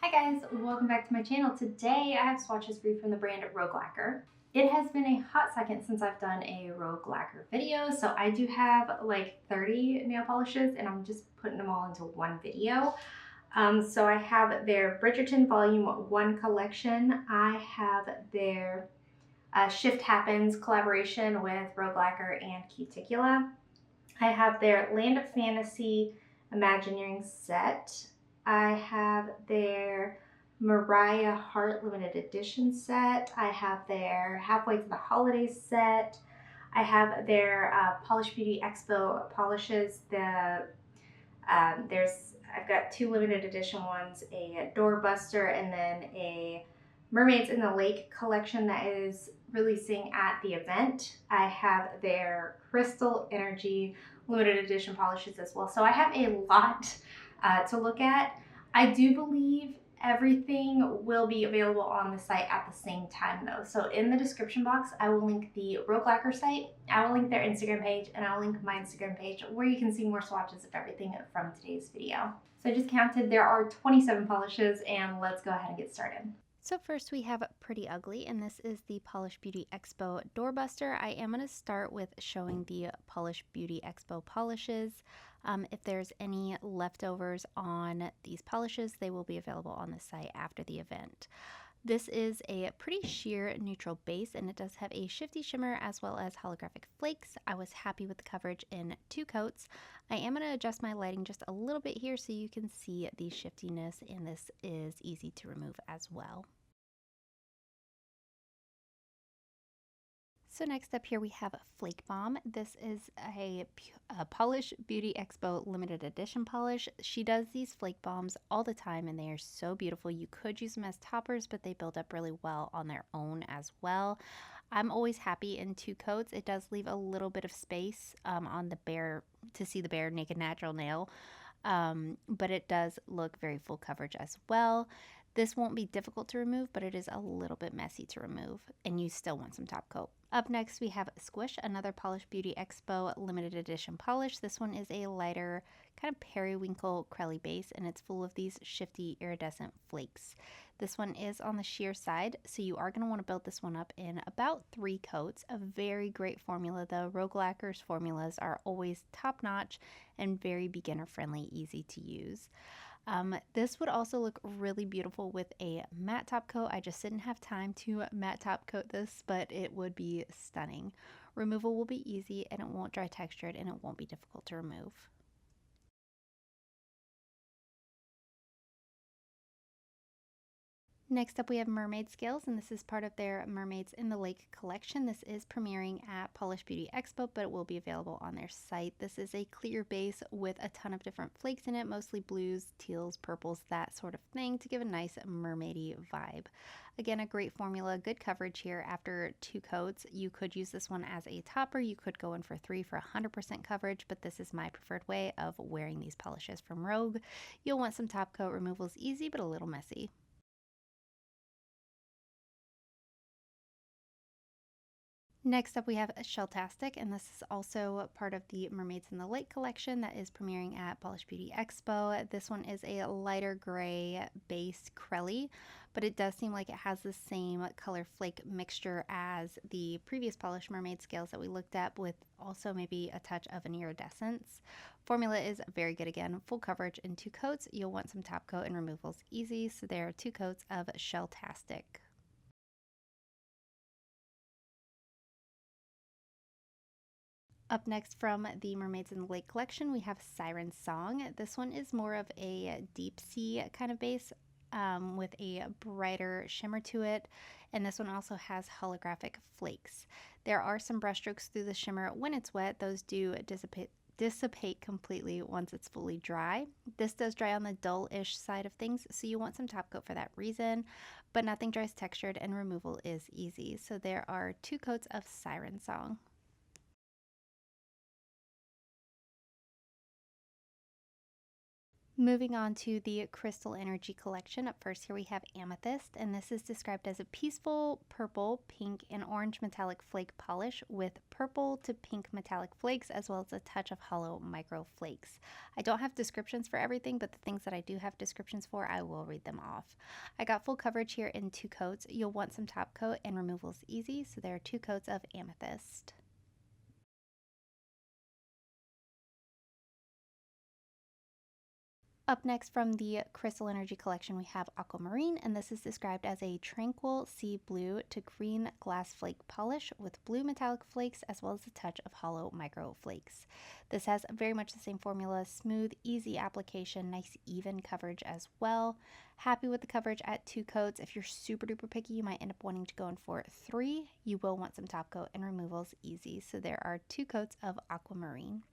Hi guys, welcome back to my channel. Today I have swatches for you from the brand Rogue Lacquer. It has been a hot second since I've done a Rogue Lacquer video, so I do have like 30 nail polishes and I'm just putting them all into one video. So I have their Bridgerton Volume 1 collection. I have their Shift Happens collaboration with Rogue Lacquer and Cuticula. I have their Land of Fantasy Imagineering set. I have their Mariah Heart Limited Edition set. I have their Halfway to the Holidays set. I have their Polish Beauty Expo polishes. I've got two limited edition ones, a Doorbuster and then a Mermaids in the Lake collection that is releasing at the event. I have their Crystal Energy limited edition polishes as well. So I have a lot to look at. I do believe everything will be available on the site at the same time though. So in the description box, I will link the Rogue Lacquer site, I will link their Instagram page, and I'll link my Instagram page where you can see more swatches of everything from today's video. So I just counted, there are 27 polishes, and let's go ahead and get started. So first we have Pretty Ugly, and this is the Polish Beauty Expo Doorbuster. I am going to start with showing the Polish Beauty Expo polishes. If there's any leftovers on these polishes, they will be available on the site after the event. This is a pretty sheer neutral base, and it does have a shifty shimmer as well as holographic flakes. I was happy with the coverage in 2 coats. I am going to adjust my lighting just a little bit here so you can see the shiftiness, and this is easy to remove as well. So next up here we have Flake Bomb. This is a Polish Beauty Expo limited edition polish. She does these Flake Bombs all the time and they are so beautiful. You could use them as toppers, but they build up really well on their own as well. I'm always happy in 2 coats. It does leave a little bit of space on the bare to see the bare naked natural nail, but it does look very full coverage as well. This won't be difficult to remove, but it is a little bit messy to remove, and you still want some top coat. Up next, we have Squish, another Polish Beauty Expo limited edition polish. This one is a lighter, kind of periwinkle crelly base, and it's full of these shifty iridescent flakes. This one is on the sheer side, so you are going to want to build this one up in about 3 coats. A very great formula, though. Rogue Lacquer's formulas are always top-notch and very beginner-friendly, easy to use. This would also look really beautiful with a matte top coat. I just didn't have time to matte top coat this, but it would be stunning. Removal will be easy and it won't dry textured and it won't be difficult to remove. Next up we have Mermaid Scales, and this is part of their Mermaids in the Lake collection. This is premiering at Polish Beauty Expo, but it will be available on their site. This is a clear base with a ton of different flakes in it, mostly blues, teals, purples, that sort of thing, to give a nice mermaidy vibe. Again, a great formula, good coverage here after 2 coats. You could use this one as a topper. You could go in for 3 for 100% coverage, but this is my preferred way of wearing these polishes from Rogue. You'll want some top coat. Removal is easy, but a little messy. Next up we have Shelltastic, and this is also part of the Mermaids in the Lake collection that is premiering at Polish Beauty Expo. This one is a lighter gray base crelly, but it does seem like it has the same color flake mixture as the previous Polish Mermaid Scales that we looked at, with also maybe a touch of an iridescence. Formula is very good again, full coverage in 2 coats. You'll want some top coat and removals easy, so there are 2 coats of Shelltastic. Up next from the Mermaids in the Lake collection, we have Siren Song. This one is more of a deep sea kind of base with a brighter shimmer to it, and this one also has holographic flakes. There are some brushstrokes through the shimmer when it's wet. Those do dissipate completely once it's fully dry. This does dry on the dull-ish side of things, so you want some top coat for that reason, but nothing dries textured and removal is easy. So there are 2 coats of Siren Song. Moving on to the Crystal Energy collection. Up first, here we have Amethyst, and this is described as a peaceful purple, pink, and orange metallic flake polish with purple to pink metallic flakes, as well as a touch of hollow micro flakes. I don't have descriptions for everything, but the things that I do have descriptions for, I will read them off. I got full coverage here in 2 coats. You'll want some top coat, and removal's easy, so there are 2 coats of Amethyst. Up next from the Crystal Energy collection, we have Aquamarine, and this is described as a tranquil sea blue to green glass flake polish with blue metallic flakes as well as a touch of hollow micro flakes. This has very much the same formula, smooth, easy application, nice even coverage as well. Happy with the coverage at 2 coats. If you're super duper picky, you might end up wanting to go in for 3. You will want some top coat, and removal's easy, so there are 2 coats of Aquamarine.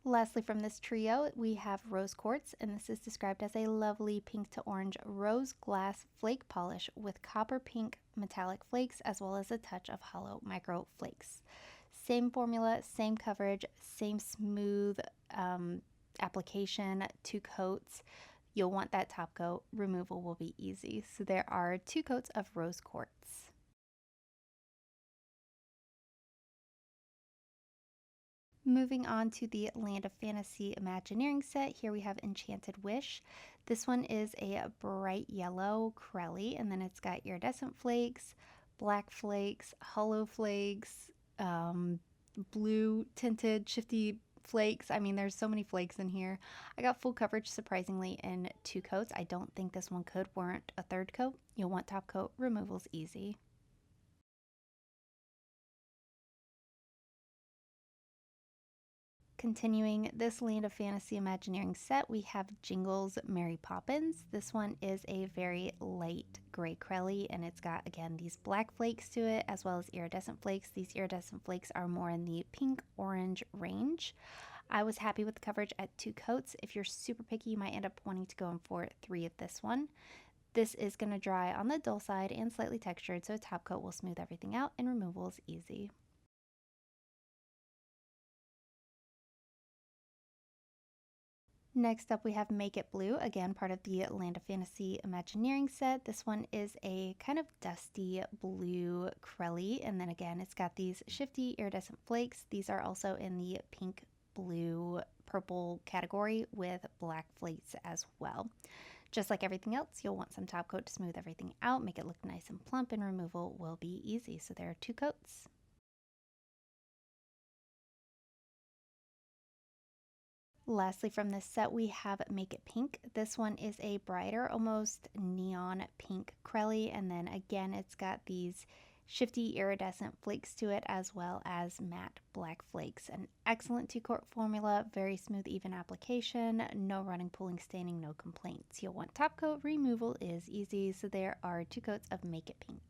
Lastly, from this trio, we have Rose Quartz, and this is described as a lovely pink to orange rose glass flake polish with copper pink metallic flakes as well as a touch of hollow micro flakes. Same formula, same coverage, same smooth application, 2 coats. You'll want that top coat. Removal will be easy. So there are 2 coats of Rose Quartz. Moving on to the Land of Fantasy Imagineering set, here we have Enchanted Wish. This one is a bright yellow Crelly, and then it's got iridescent flakes, black flakes, hollow flakes, blue tinted shifty flakes. I mean, there's so many flakes in here. I got full coverage surprisingly in 2 coats. I don't think this one could warrant a 3rd coat. You'll want top coat. Removal's easy. Continuing this Land of Fantasy Imagineering set, we have Jingles Mary Poppins. This one is a very light gray Crelly, and it's got, again, these black flakes to it as well as iridescent flakes. These iridescent flakes are more in the pink-orange range. I was happy with the coverage at 2 coats. If you're super picky, you might end up wanting to go in for 3 of this one. This is going to dry on the dull side and slightly textured, so a top coat will smooth everything out, and removal is easy. Next up, we have Make It Blue, again part of the Land of Fantasy Imagineering set. This one is a kind of dusty blue Crelly, and then again, it's got these shifty iridescent flakes. These are also in the pink, blue, purple category with black flakes as well. Just like everything else, you'll want some top coat to smooth everything out, make it look nice and plump, and removal will be easy. So there are 2 coats. Lastly, from this set, we have Make It Pink. This one is a brighter, almost neon pink Crelly, and then again, it's got these shifty iridescent flakes to it as well as matte black flakes. An excellent 2-coat formula, very smooth, even application, no running, pooling, staining, no complaints. You'll want top coat. Removal is easy, so there are 2 coats of Make It Pink.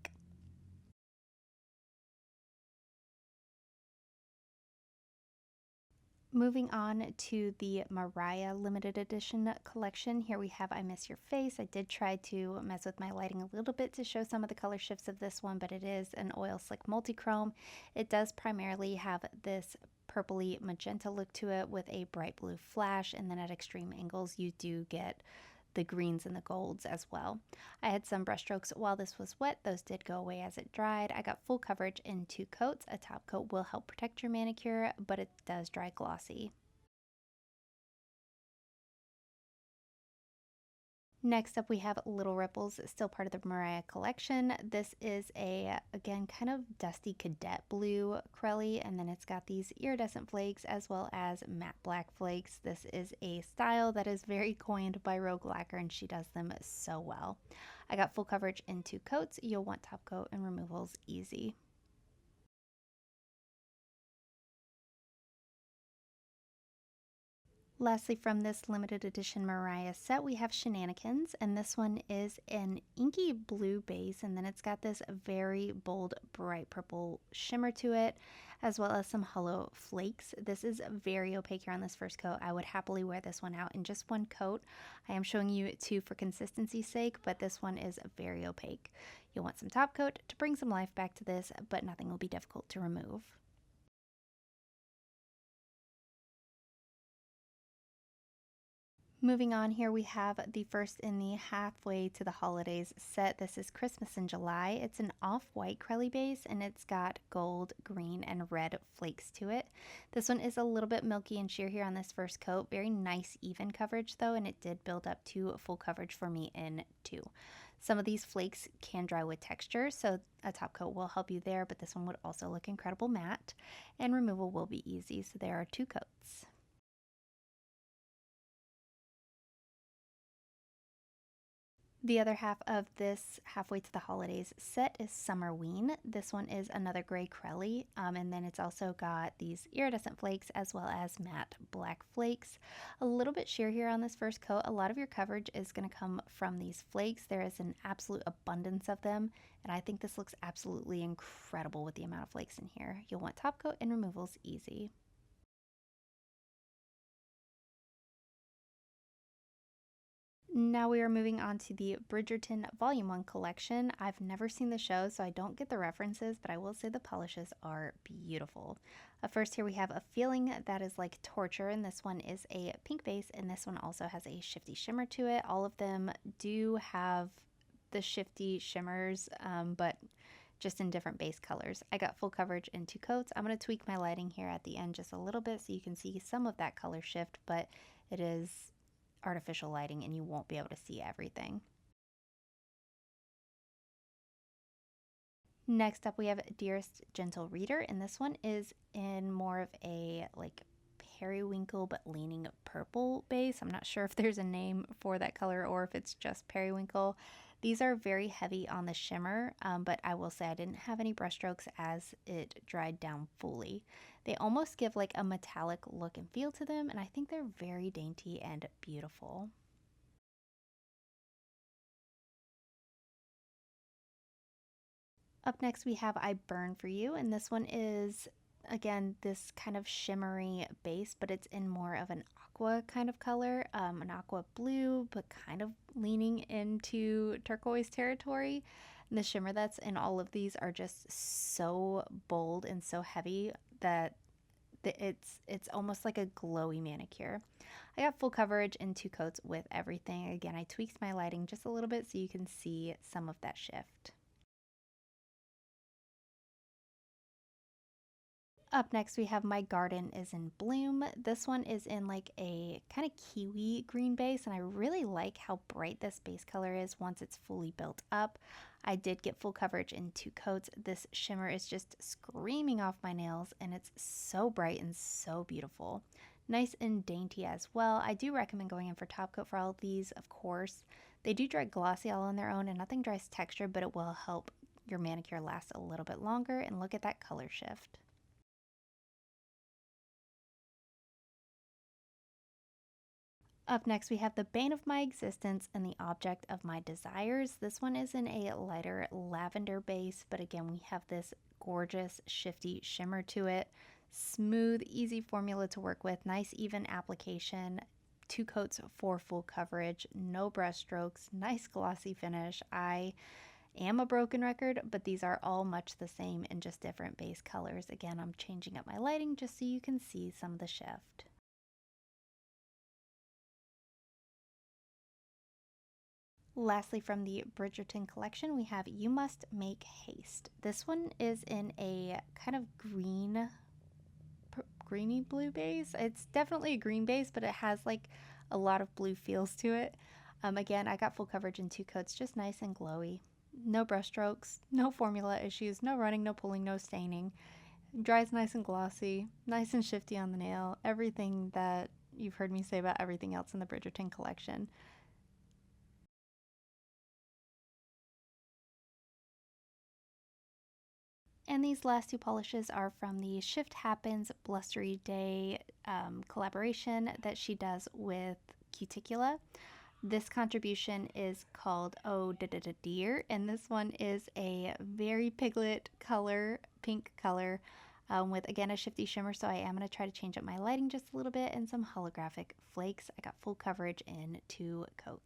Moving on to the Mariah limited edition collection, here we have I Miss Your Face. I did try to mess with my lighting a little bit to show some of the color shifts of this one, but it is an oil slick multi-chrome. It does primarily have this purpley magenta look to it with a bright blue flash, and then at extreme angles you do get the greens and the golds as well. I had some brush strokes while this was wet. Those did go away as it dried. I got full coverage in 2 coats. A top coat will help protect your manicure, but it does dry glossy. Next up, we have Little Ripples, still part of the Mariah collection. This is a, again, kind of dusty cadet blue Crelly, and then it's got these iridescent flakes as well as matte black flakes. This is a style that is very coined by Rogue Lacquer, and she does them so well. I got full coverage in 2 coats. You'll want top coat, and removal's easy. Lastly, from this limited edition Mariah set, we have Shenanigans, and this one is an inky blue base, and then it's got this very bold, bright purple shimmer to it, as well as some hollow flakes. This is very opaque here on this first coat. I would happily wear this one out in just 1 coat. I am showing you 2 for consistency's sake, but this one is very opaque. You'll want some top coat to bring some life back to this, but nothing will be difficult to remove. Moving on here, we have the first in the halfway to the holidays set. This is Christmas in July. It's an off-white crelly base and it's got gold, green, and red flakes to it. This one is a little bit milky and sheer here on this first coat. Very nice even coverage though, and it did build up to full coverage for me in 2. Some of these flakes can dry with texture, so a top coat will help you there, but this one would also look incredible matte, and removal will be easy, so there are 2 coats. The other half of this halfway to the holidays set is Summer-ween. This one is another gray crelly, and then it's also got these iridescent flakes as well as matte black flakes. A little bit sheer here on this first coat. A lot of your coverage is going to come from these flakes. There is an absolute abundance of them, and I think this looks absolutely incredible with the amount of flakes in here. You'll want top coat and removals easy. Now we are moving on to the Bridgerton Volume 1 collection. I've never seen the show, so I don't get the references, but I will say the polishes are beautiful. First here we have a feeling that is like Tortur, and this one is a pink base, and this one also has a shifty shimmer to it. All of them do have the shifty shimmers, but just in different base colors. I got full coverage in 2 coats. I'm going to tweak my lighting here at the end just a little bit so you can see some of that color shift, but it is artificial lighting and you won't be able to see everything. Next up we have Dearest Gentle Reader, and this one is in more of a like periwinkle but leaning purple base. I'm not sure if there's a name for that color or if it's just periwinkle. These are very heavy on the shimmer, but I will say I didn't have any brush strokes as it dried down fully. They almost give like a metallic look and feel to them, and I think they're very dainty and beautiful. Up next we have I Burn For You, and this one is again this kind of shimmery base, but it's in more of an aqua kind of color, an aqua blue, but kind of leaning into turquoise territory. And the shimmer that's in all of these are just so bold and so heavy that it's almost like a glowy manicure. I got full coverage in 2 coats with everything. Again, I tweaked my lighting just a little bit so you can see some of that shift. Up next we have My Garden Is in Bloom. This one is in like a kind of kiwi green base, and I really like how bright this base color is once it's fully built up. I did get full coverage in 2 coats. This shimmer is just screaming off my nails, and it's so bright and so beautiful. Nice and dainty as well. I do recommend going in for top coat for all of these, of course. They do dry glossy all on their own, and nothing dries texture, but it will help your manicure last a little bit longer, and look at that color shift. Up next, we have the Bane of My Existence and the Object of My Desires. This one is in a lighter lavender base, but again, we have this gorgeous shifty shimmer to it. Smooth, easy formula to work with, nice even application, 2 coats for full coverage, no brush strokes, nice glossy finish. I am a broken record, but these are all much the same in just different base colors. Again, I'm changing up my lighting just so you can see some of the shift. Lastly, from the Bridgerton collection, we have You Must Make Haste. This one is in a kind of greeny blue base. It's definitely a green base, but it has like a lot of blue feels to it. Again, I got full coverage in 2 coats, just nice and glowy. No brush strokes, no formula issues, no running, no pulling, no staining. Dries nice and glossy, nice and shifty on the nail. Everything that you've heard me say about everything else in the Bridgerton collection. And these last 2 polishes are from the Shift Happens Blustery Day collaboration that she does with Cuticula. This contribution is called Oh Da Da Da Dear, and this one is a very piglet color, pink color, with again a shifty shimmer, so I am going to try to change up my lighting just a little bit and some holographic flakes. I got full coverage in 2 coats.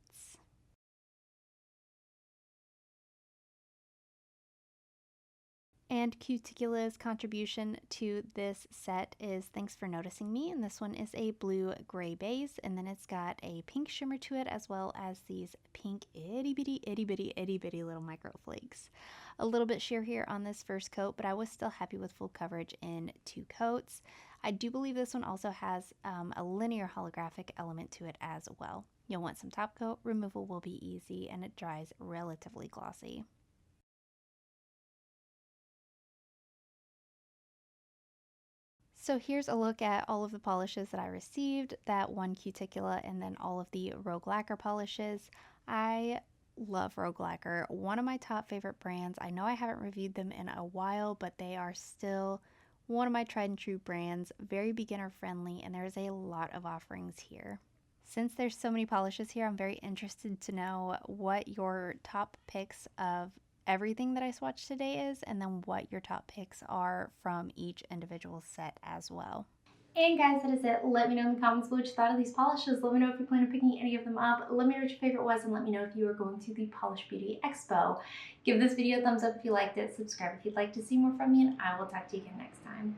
And Cuticula's contribution to this set is Thanks for Noticing Me, and this one is a blue-gray base, and then it's got a pink shimmer to it as well as these pink itty-bitty little micro flakes. A little bit sheer here on this first coat, but I was still happy with full coverage in 2 coats. I do believe this one also has a linear holographic element to it as well. You'll want some top coat, removal will be easy, and it dries relatively glossy. So here's a look at all of the polishes that I received, that one Cuticula, and then all of the Rogue Lacquer polishes. I love Rogue Lacquer, one of my top favorite brands. I know I haven't reviewed them in a while, but they are still one of my tried and true brands, very beginner friendly, and there's a lot of offerings here. Since there's so many polishes here, I'm very interested to know what your top picks of everything that I swatched today is, and then what your top picks are from each individual set as well. And guys, that is it. Let me know in the comments what you thought of these polishes. Let me know if you plan on picking any of them up. Let me know what your favorite was, and let me know if you are going to the Polish Beauty Expo. Give this video a thumbs up if you liked it. Subscribe if you'd like to see more from me, and I will talk to you again next time.